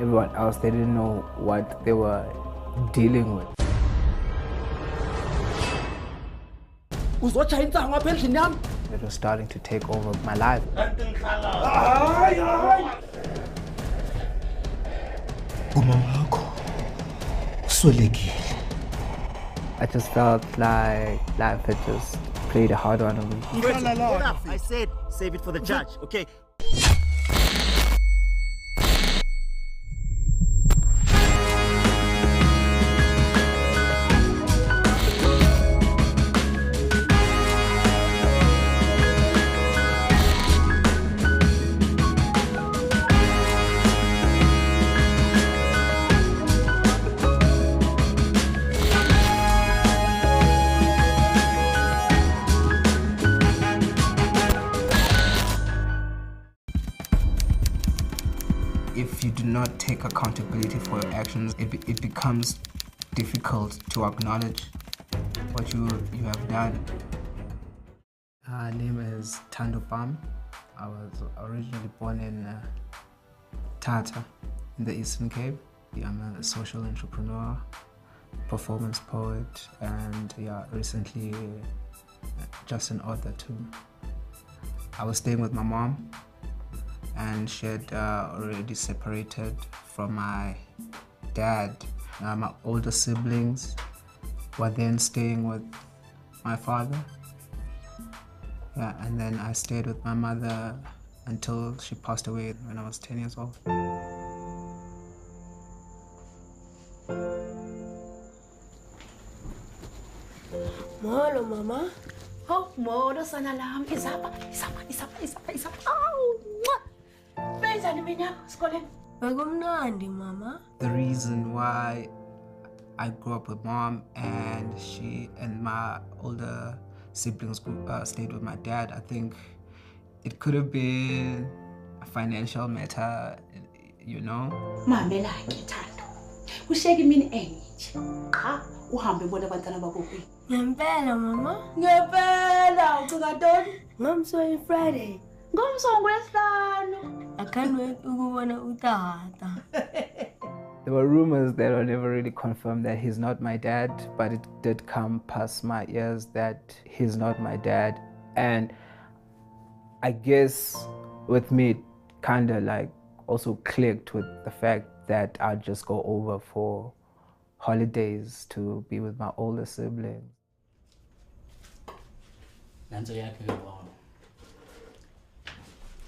everyone else, they didn't know what they were dealing with. It was starting to take over my life. I just felt like life had just played a hard one on me. Hold up, I said save it for the judge, okay? If you do not take accountability for your actions, it becomes difficult to acknowledge what you have done. Her name is Thando Bam. I was originally born in Tata, in the Eastern Cape. I'm a social entrepreneur, performance poet, and recently just an author too. I was staying with my mom, and she had already separated from my dad. My older siblings were then staying with my father. And then I stayed with my mother until she passed away when I was 10 years old. Molo, Mama. Oh, molo sana lam. Isa pa. Aw! Benzani mina esikoleni? Bekumnandi, Mama. The reason why I grew up with mom and she and my older siblings stayed with my dad, I think it could have been a financial matter, you know. Mamela-ke Thando. Kushiyeka imini enye nje. Cha, uhambe ubona abantwana bakho kuyi. Ngempela, Mama. Ngempela ucinga ntoni? Ngomso Friday. Ngomso ngolwesihlanu. I can't wait ukubona utata. There were rumors that were never really confirmed that he's not my dad, but it did come past my ears that he's not my dad. And I guess with me, it kind of like also clicked with the fact that I'd just go over for holidays to be with my older siblings.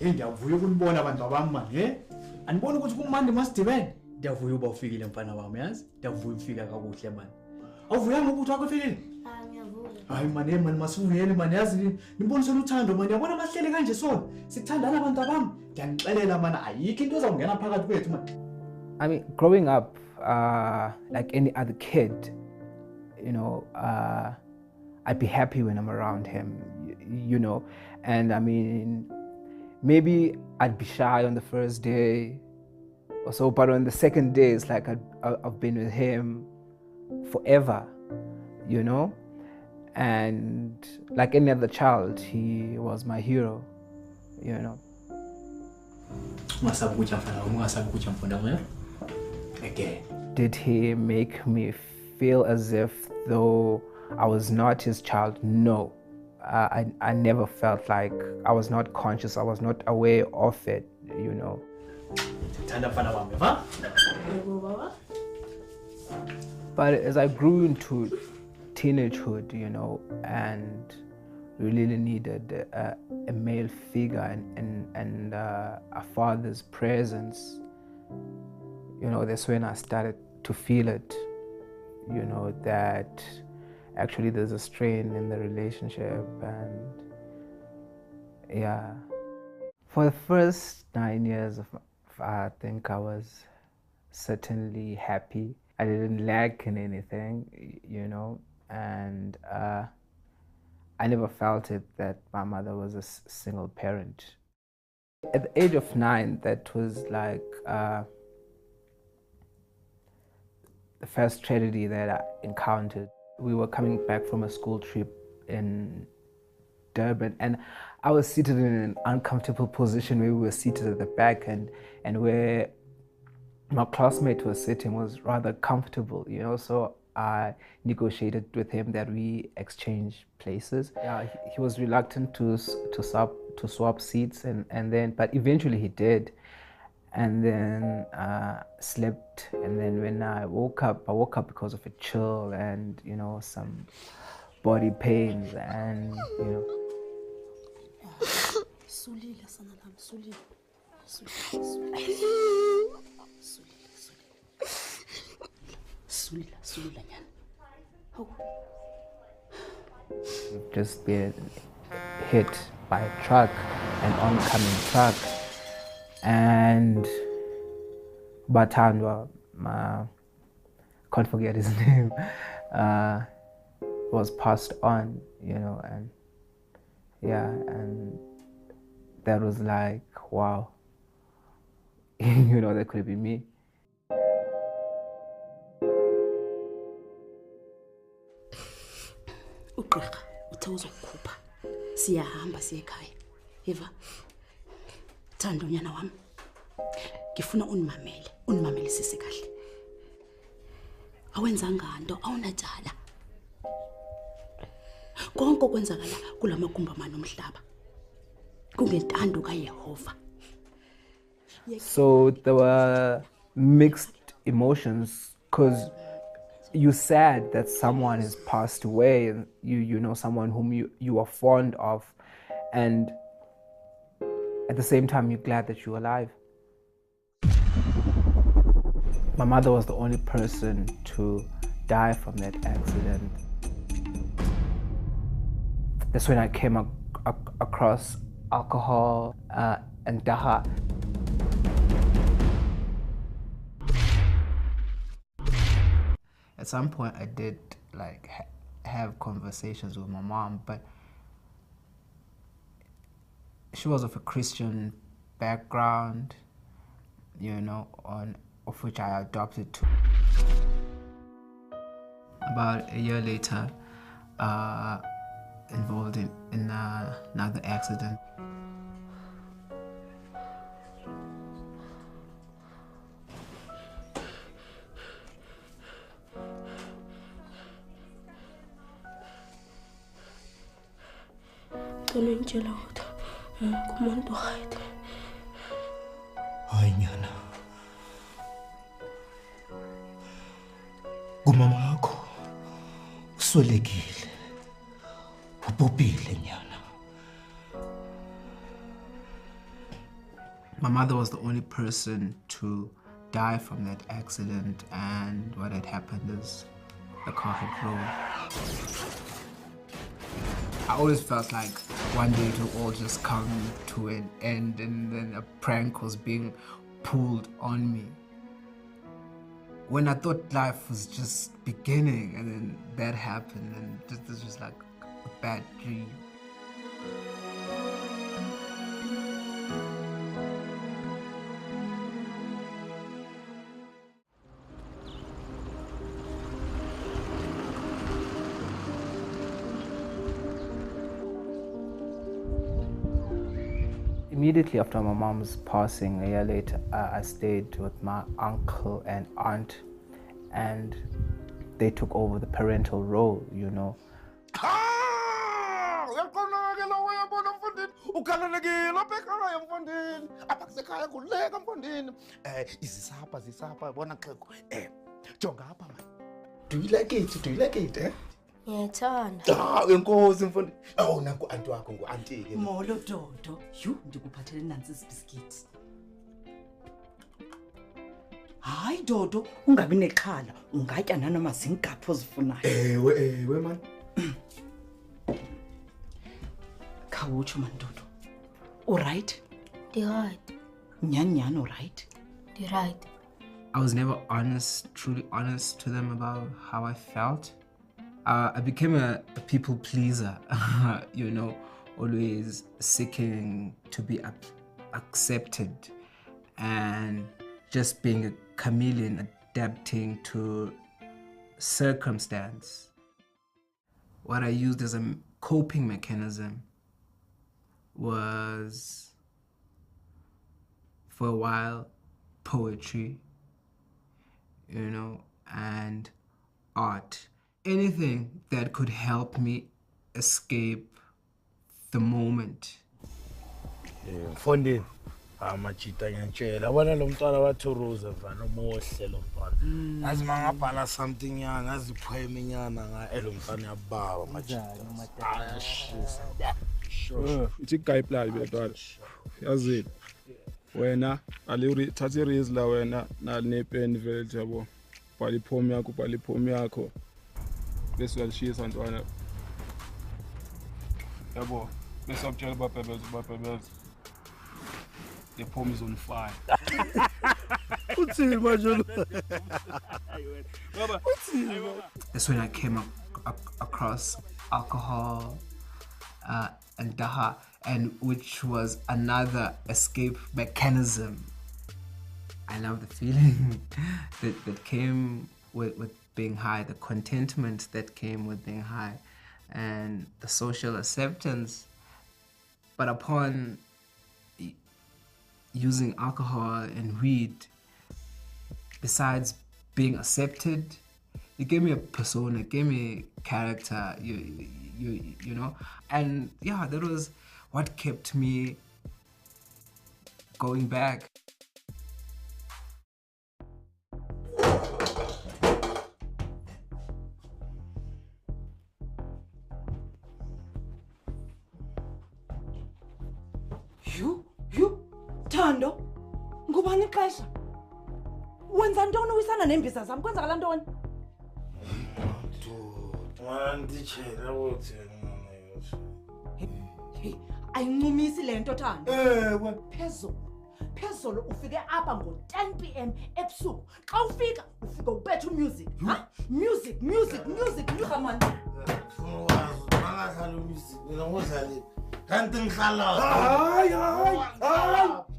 Ndiyavuya ukunibona abantu bami manje, anibona ukuthi kumandi masidibene. Ndiyavuya uba ufikile mfana wami, yazi? Ndiyavuya ufika kakuhle manje. Awuvuyanga ukuthi wakho ufikile? Ngiyavuya. Hayi mani masivuyeni mani, yazi nibonisela uthando mani. Yabona bahlele kanje sona. Sithandana abantu bami. Ndiyanixelela mani, ayikho into ezawungena phakathi kwethu mani. I mean, growing up, like any other kid, you know, I'd be happy when I'm around him, you know, and I mean, maybe I'd be shy on the first day or so, but on the second day, it's like I've been with him forever, you know? And like any other child, he was my hero, you know? Again. Did he make me feel as if though I was not his child? No. I never felt like I was not conscious, I was not aware of it, you know. But as I grew into teenagehood, you know, and really needed a male figure and a father's presence, you know, that's when I started to feel it, you know, that actually there's a strain in the relationship. And yeah, for the first 9 years I think I was certainly happy. I didn't lack in anything, you know, and I never felt it that my mother was a single parent. At the age of 9, that was like the first tragedy that I encountered. We were coming back from a school trip in Durban, and I was seated in an uncomfortable position where we were seated at the back, and where my classmate was sitting was rather comfortable, you know, so I negotiated with him that we exchange places. Yeah, he was reluctant to swap seats, and then but eventually he did, and then slept. And then when I woke up because of a chill and, you know, some body pains, and, you know. Sulile sana lam, sulile. Sulile. Sulila nyana. Hawu. We've just been hit by a truck, an oncoming truck, and Batandwa, can't forget his name, was passed on, you know, and yeah, and that was like, wow, you know, that could be me. Ugqirha uthe uzokukhupha. Siyahamba siye ekhaya. Eva. Thando nyana wami. Ngifuna unimamele sisi kahle. Awenzanga nto, awunatshala. Konke okwenzakala kulamagumba mani omhlaba. Kungentando kaYehova. So there were mixed emotions, because you're sad that someone has passed away, and you know, someone whom you are fond of, and at the same time you're glad that you're alive. My mother was the only person to die from that accident. That's when I came across alcohol and daha. At some point I did like have conversations with my mom, but she was of a Christian background, you know, of which I adopted to. About a year later, involved in another accident. Hayi nyana. Umama wakho uswelekile. Ubhubhile nyana. My mother was the only person to die from that accident, and what had happened is the car had rolled. I always felt like one day it will all just come to an end, and then a prank was being pulled on me. When I thought life was just beginning, and then that happened, and this was just like a bad dream. Immediately after my mom's passing, a year later, I stayed with my uncle and aunt, and they took over the parental role, you know. Do you like it? Do you like it, eh? Ngiyethanda. Enkosi mfondini. Oh, nanku anti wakho ngu-auntie ke. Molo Dodo. Yu, ndikuphathele nansi isibiskithi. Hayi Dodo, ungabi nexhala. Ungatya nanoma zingaphi ozifunayo. Ewe man. Khawutsho man Dodo. Alright? Right. Nyanyana alright? Right. I was never truly honest to them about how I felt. I became a people pleaser, you know, always seeking to be accepted and just being a chameleon, adapting to circumstance. What I used as a coping mechanism was, for a while, poetry, you know, and art. Anything that could help me escape the moment. Mfondini amachita ngiyantshela yabona lo mntwana wathuruza mfana omuhle lo mntwana azi mangabhala something yana azi poem nyana nga lo mntwana yababa machita ayashisa ithi guy plan betwana yazi wena ali thatha ireels la wena nale pen vele yabo bhala ipoem yakho bese uyalishisa ntwana yabo bese ukutshela babebels the poem is on fire. That's when I came across alcohol and daha, and which was another escape mechanism. I love the feeling that came with being high, the contentment that came with being high, and the social acceptance. But upon using alcohol and weed, besides being accepted, it gave me a persona, it gave me character, you know, and yeah, that was what kept me going back. You, Thando, ngubani ixesha? Wenza ntoni uwisana nembiza zami? Kwenzakala ntoni? Manditshela ukuthi Hey, ayincumisi le nto Thando. Ewe. Phezolo ufike apha ngo-10 p.m. ebusuku. Xa ufika ubetha music. Ha? Music, man. Bangadlala music, mina ngozali. Kanti ngihlala. Hayi.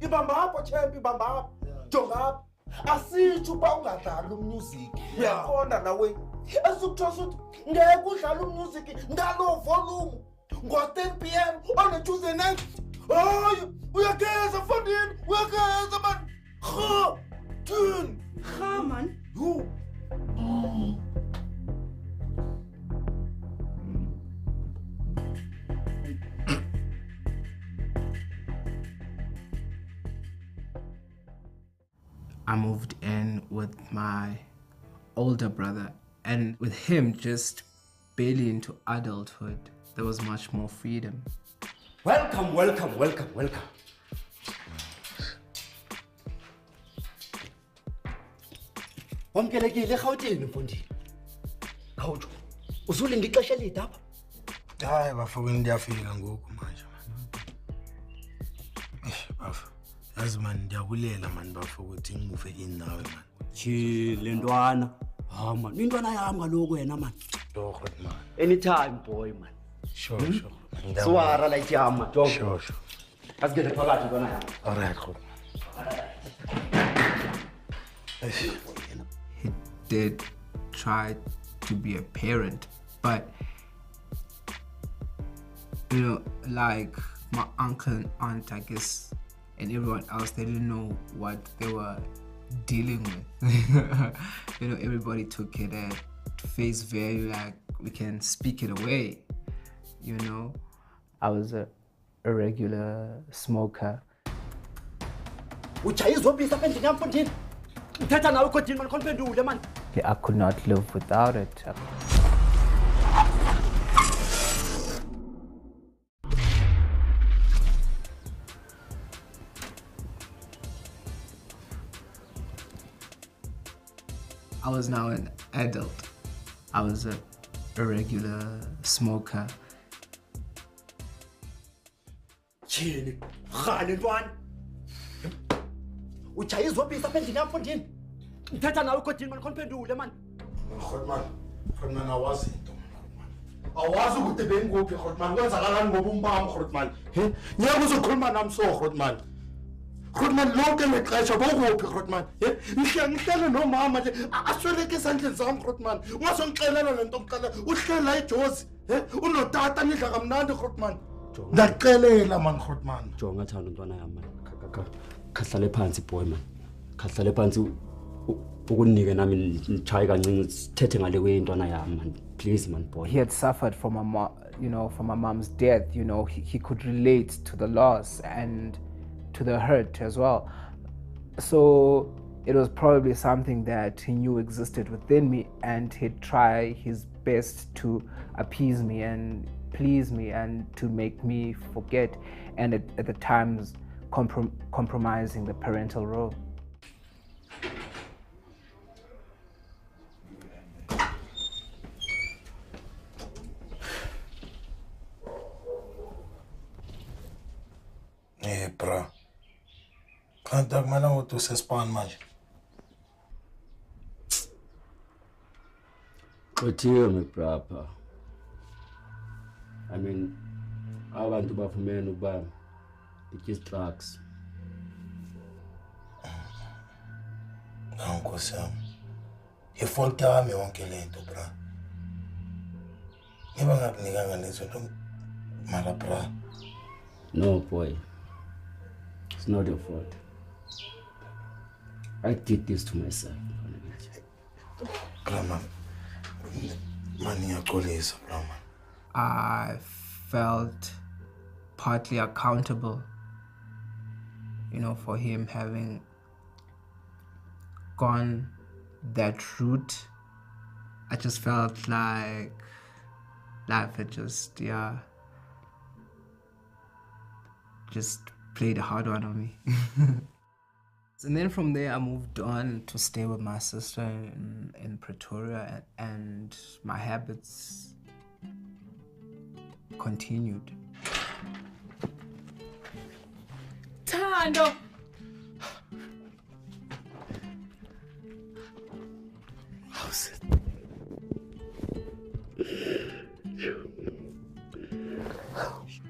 Ibamba apho champ, ibamba apho. Jonga apho. Asitsho uba ungadlali music. Uyaqonda nawe. Asukuthosa ukuthi ngeke udlala music ngalo volume. Ngo-10 p.m. on a Tuesday night. Hayi, uyageza mfondini, uyageza man. Ha! Tune. Ha man. Yo. I moved in with my older brother, and with him just barely into adulthood, there was much more freedom. Welcome. Wamkelekile eGauteng mfondini. Khawutsho. Usulinda ixesha elide apha? Hayi bafowethu ndiyafika ngoku manje man. Bafu. Yazi man ndiyabulela man bafowethu ngimuve in nawe man. Le ntwana. Ha man, intwana yami kaloku wena man. Doch man. Anytime boy man. Sure. Swara like yami man. Sure. Asingene phakathi ntwana yami. Alright, goed. He did try to be a parent, but you know, like my uncle and aunt, I guess, and everyone else, they didn't know what they were dealing with. You know, everybody took it at face value, like we can speak it away, you know. I was a regular smoker. Uchayizobisa apha endlini yam mfondini. Uthetha nawe kodini man konphendule man. I could not live without it. I was now an adult. I was a regular smoker. Tyhini, rhale ntwana. Uchayizobisa apha endlini yam mfondini. Uthetha nawe kodini man konphendule man. Godman awazi into man. Awazi ukuthi bengikuphi Godman, kwenzakalani ngoba umbam Godman. Ngeke uzokhuluma nami so Godman. Godman lonke lexesha bokuphi Godman. Ngihlele nomama nje asweleke esandleni zami Godman. Ungazongixelela lento ngiqala uhlela eJozi. Unotata nidla kamnandi Godman. Ndakuxelela man Godman. Jonga Thando ntwana yami man. Khahlale phansi boy man. Khahlale phansi ukunike nami nithaye kancinci sithethe ngale kwentwana yami man. Please man boy. He had suffered from from my mom's death. He could relate to the loss and to the hurt as well. So it was probably something that he knew existed within me, and he'd try his best to appease me and please me and to make me forget, and at the times compromising the parental role. Hey, bro. Can't talk man out to spawn man. But hear me proper. I mean, I want to buy for men who buy the kids tracks. Uncle Sam. You fall down me won't kill it, bro. Never got nigga and listen to Mara, bro. No, boy. It's not your fault. I did this to myself. Grandma, money are colleagues, Grandma. I felt partly accountable, for him having gone that route. I just felt like life had just played a hard one on me. And then from there, I moved on to stay with my sister in Pretoria, and my habits continued. Thando! How's it?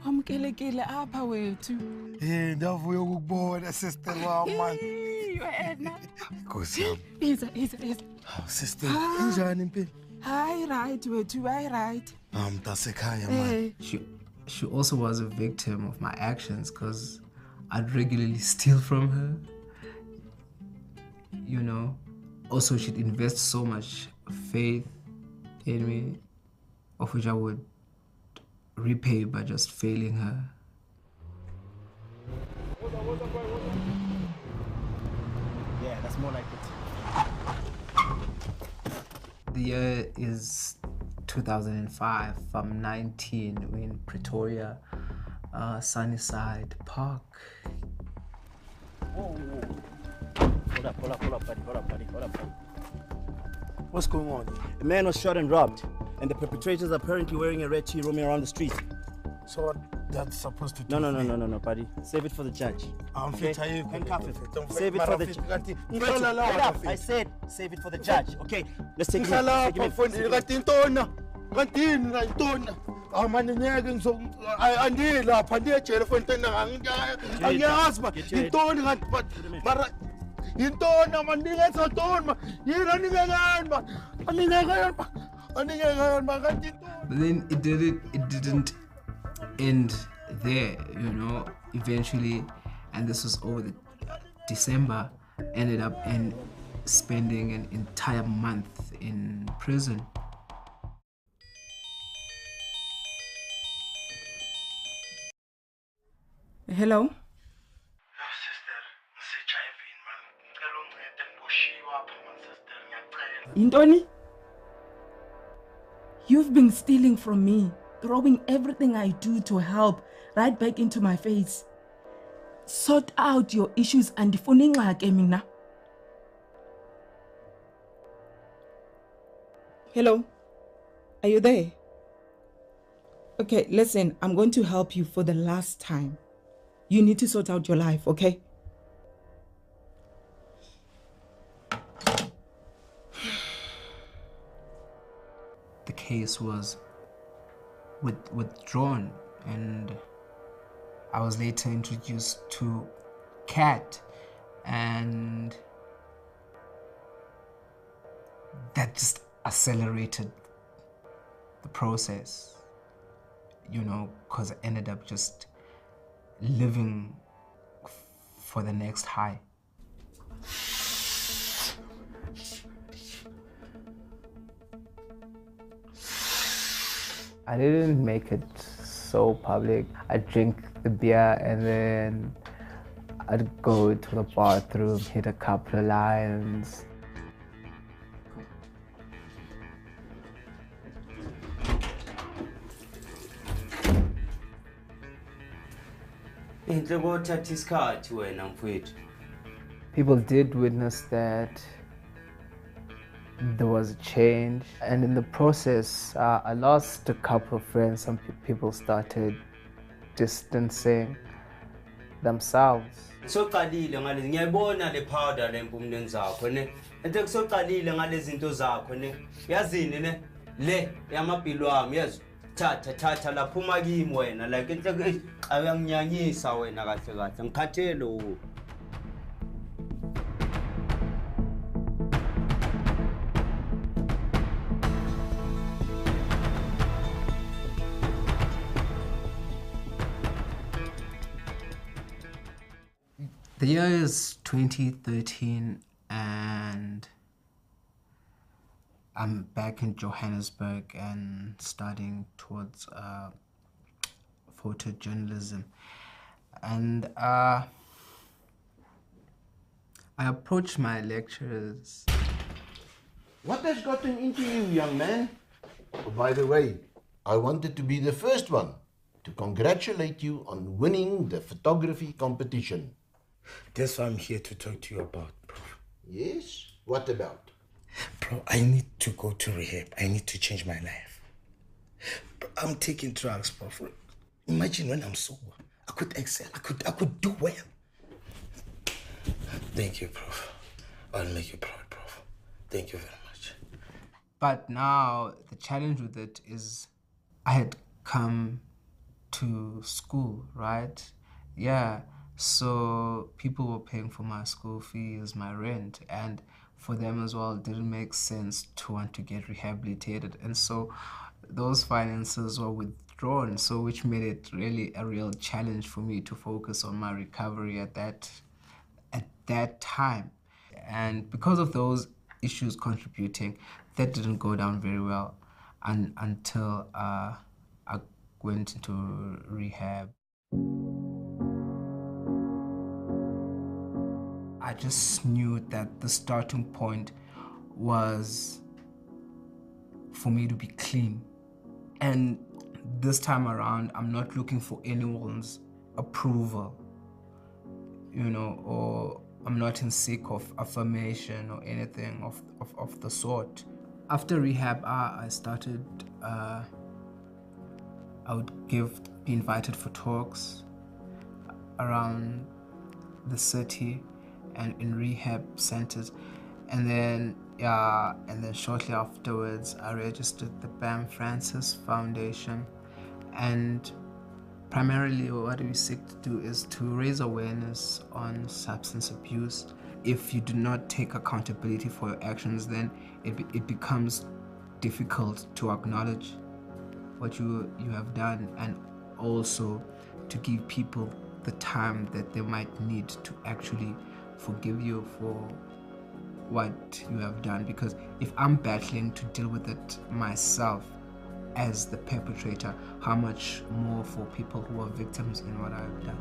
Wamkelekile apha wethu. Ndavuya ukubona sister wami man. Wena. Nkosi yami. Iza. Sister, injani impilo? Hayi right wethu, hayi right. Mtasekhaya man. She also was a victim of my actions because I'd regularly steal from her. Also she'd invest so much faith in me, of which I would repay by just failing her. Yeah, that's more like it. The year is 2005. I'm 19. We're in Pretoria, Sunnyside Park. Whoa. Hold up, buddy. What's going on? A man was shot and robbed, and the perpetrators are apparently wearing a red tee roaming around the street. So what that's supposed to do? No, buddy. Save it for the judge. I'm Okay? fit. Handcuff it. Save it for the judge. I said, save it for the judge. Okay, let's take it. But then it didn't end there, eventually, and this was over the December, ended up in spending an entire month in prison. Hello? Intoni? You've been stealing from me, throwing everything I do to help right back into my face. Sort out your issues and mina. Hello? Are you there? Okay, listen, I'm going to help you for the last time. You need to sort out your life, okay? The case was withdrawn, and I was later introduced to Cat, and that just accelerated the process, because I ended up just living for the next high. I didn't make it so public. I'd drink the beer and then I'd go to the bathroom, hit a couple of lines. People did witness that there was a change, and in the process, I lost a couple of friends. Some people started distancing themselves. Soqalile ngale ngiyayibona le powder lempumlweni zakho ne ente kusoqalile ngale zinto zakho ne yazini ne le yamabhilo wami yazi thatha laphuma kimi wena like enhle ayanginyanyisa wena kahle kahle ngikhathele u The year is 2013 and I'm back in Johannesburg and studying towards photojournalism. And I approached my lecturers. What has gotten into you, young man? Oh, by the way, I wanted to be the first one to congratulate you on winning the photography competition. That's what I'm here to talk to you about, bro. Yes? What about? Bro, I need to go to rehab. I need to change my life. Bro, I'm taking drugs, bro. Imagine when I'm sober. I could excel. I could do well. Thank you, bro. I'll make you proud, bro. Thank you very much. But now the challenge with it is I had come to school, right? Yeah. So people were paying for my school fees, my rent, and for them as well, it didn't make sense to want to get rehabilitated. And so those finances were withdrawn, so which made it really a real challenge for me to focus on my recovery at that time. And because of those issues contributing, that didn't go down very well until I went into rehab. I just knew that the starting point was for me to be clean. And this time around, I'm not looking for anyone's approval, you know, or I'm not in seek of affirmation or anything of the sort. After rehab, I started, I would be invited for talks around the city and in rehab centers, and then shortly afterwards I registered the Bam-Francis Foundation, and primarily what we seek to do is to raise awareness on substance abuse. If you do not take accountability for your actions, then it becomes difficult to acknowledge what you have done, and also to give people the time that they might need to actually forgive you for what you have done. Because if I'm battling to deal with it myself as the perpetrator, how much more for people who are victims in what I've done.